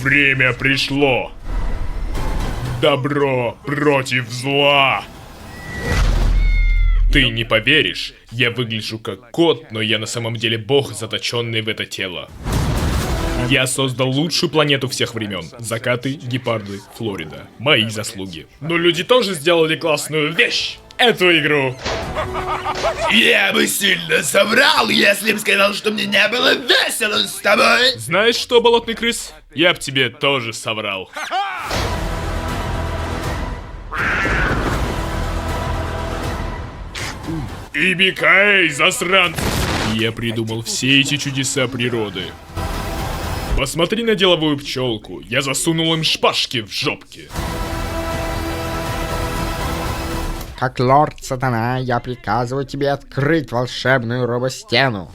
Время пришло. Добро против зла. Ты не поверишь, я выгляжу как кот, но я на самом деле бог, заточенный в это тело. Я создал лучшую планету всех времен. Закаты, гепарды, Флорида. Мои заслуги. Но люди тоже сделали классную вещь. Эту игру. Я бы сильно соврал, если бы сказал, что мне не было весело с тобой. Знаешь что, болотный крыс? Я б тебе тоже соврал. Ибикай, засранцы! Я придумал все эти чудеса природы. Посмотри на деловую пчелку. Я засунул им шпажки в жопки. Как лорд Сатана, я приказываю тебе открыть волшебную робостену.